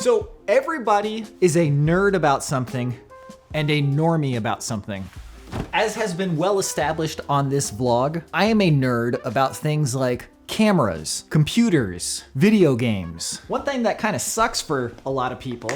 So everybody is a nerd about something and a normie about something. As has been well established on this vlog, I am a nerd about things like cameras, computers, video games. One thing that kind of sucks for a lot of people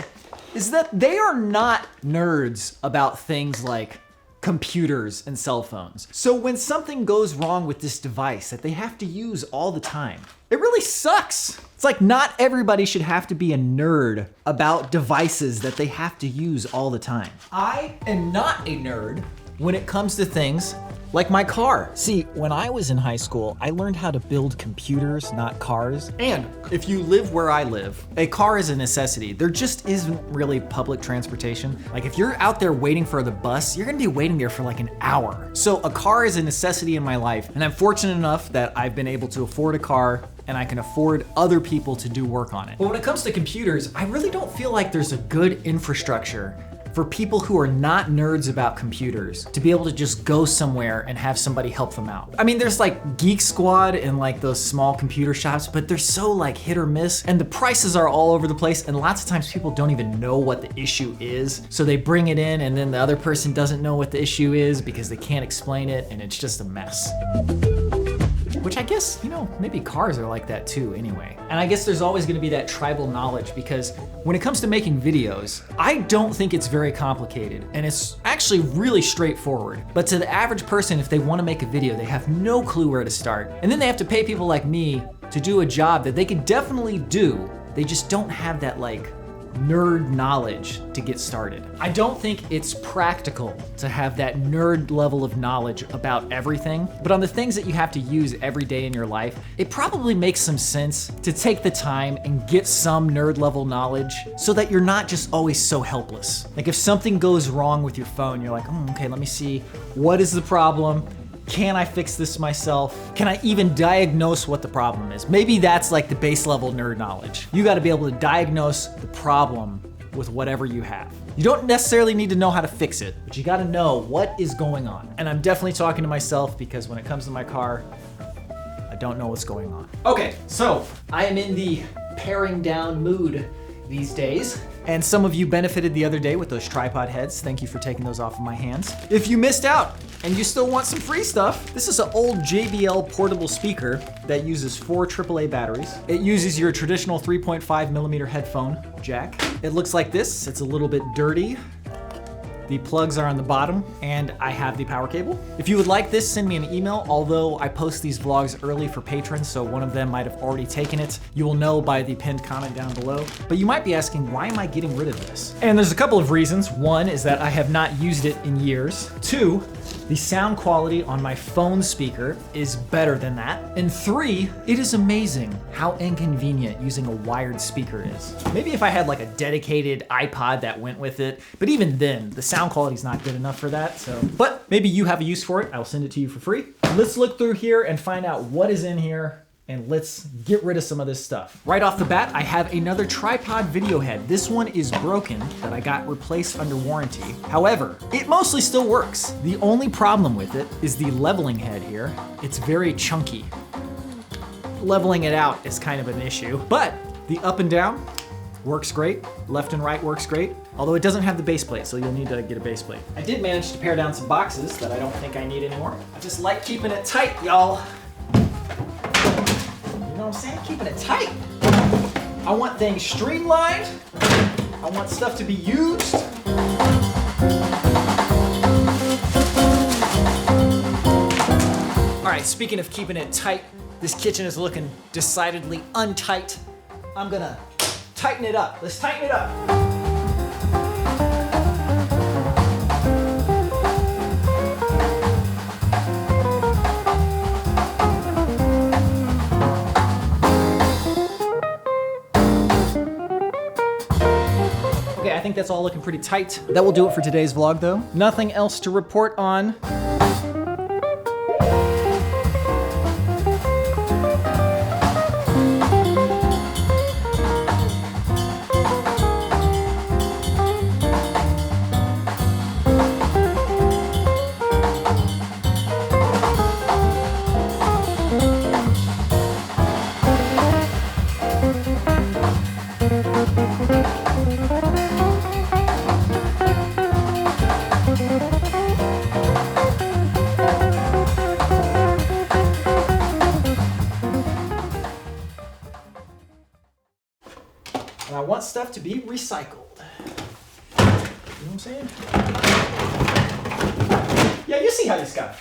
is that they are not nerds about things like computers and cell phones. So when something goes wrong with this device that they have to use all the time, it really sucks. It's like not everybody should have to be a nerd about devices that they have to use all the time. I am not a nerd when it comes to things like my car. See, when I was in high school, I learned how to build computers, not cars. And if you live where I live, a car is a necessity. There just isn't really public transportation. Like if you're out there waiting for the bus, you're gonna be waiting there for like an hour. So a car is a necessity in my life, and I'm fortunate enough that I've been able to afford a car and I can afford other people to do work on it. But when it comes to computers, I really don't feel like there's a good infrastructure for people who are not nerds about computers to be able to just go somewhere and have somebody help them out. I mean, there's like Geek Squad and like those small computer shops, but they're so like hit or miss, and the prices are all over the place, and lots of times people don't even know what the issue is. So they bring it in and then the other person doesn't know what the issue is because they can't explain it, and it's just a mess. Which I guess, you know, maybe cars are like that too anyway. And I guess there's always gonna be that tribal knowledge, because when it comes to making videos, I don't think it's very complicated, and it's actually really straightforward. But to the average person, if they wanna make a video, they have no clue where to start. And then they have to pay people like me to do a job that they could definitely do. They just don't have that like nerd knowledge to get started. I don't think it's practical to have that nerd level of knowledge about everything, but on the things that you have to use every day in your life, it probably makes some sense to take the time and get some nerd level knowledge so that you're not just always so helpless. Like if something goes wrong with your phone, you're like, okay, let me see, what is the problem? Can I fix this myself? Can I even diagnose what the problem is? Maybe that's like the base level nerd knowledge. You gotta be able to diagnose the problem with whatever you have. You don't necessarily need to know how to fix it, but you gotta know what is going on. And I'm definitely talking to myself, because when it comes to my car, I don't know what's going on. Okay, so I am in the paring down mood these days. And some of you benefited the other day with those tripod heads. Thank you for taking those off of my hands. If you missed out and you still want some free stuff, this is an old JBL portable speaker that uses 4 AAA batteries. It uses your traditional 3.5mm headphone jack. It looks like this. It's a little bit dirty. The plugs are on the bottom, and I have the power cable. If you would like this, send me an email, although I post these vlogs early for patrons, so one of them might have already taken it. You will know by the pinned comment down below. But you might be asking, why am I getting rid of this? And there's a couple of reasons. One is that I have not used it in years. 2, the sound quality on my phone speaker is better than that. And 3, it is amazing how inconvenient using a wired speaker is. Maybe if I had like a dedicated iPod that went with it, but even then, the sound quality is not good enough for that. But maybe you have a use for it. I'll send it to you for free. Let's look through here and find out what is in here, and let's get rid of some of this stuff. Right off the bat, I have another tripod video head. This one is broken, that I got replaced under warranty. However, it mostly still works. The only problem with it is the leveling head here. It's very chunky. Leveling it out is kind of an issue, but the up and down works great. Left and right works great. Although it doesn't have the base plate, so you'll need to get a base plate. I did manage to pare down some boxes that I don't think I need anymore. I just like keeping it tight, y'all. You know what I'm saying? Keeping it tight. I want things streamlined. I want stuff to be used. All right, speaking of keeping it tight, this kitchen is looking decidedly untight. I'm gonna tighten it up. Let's tighten it up. Okay, I think that's all looking pretty tight. That will do it for today's vlog though. Nothing else to report on. And I want stuff to be recycled. You know what I'm saying? Yeah, you see how this guy.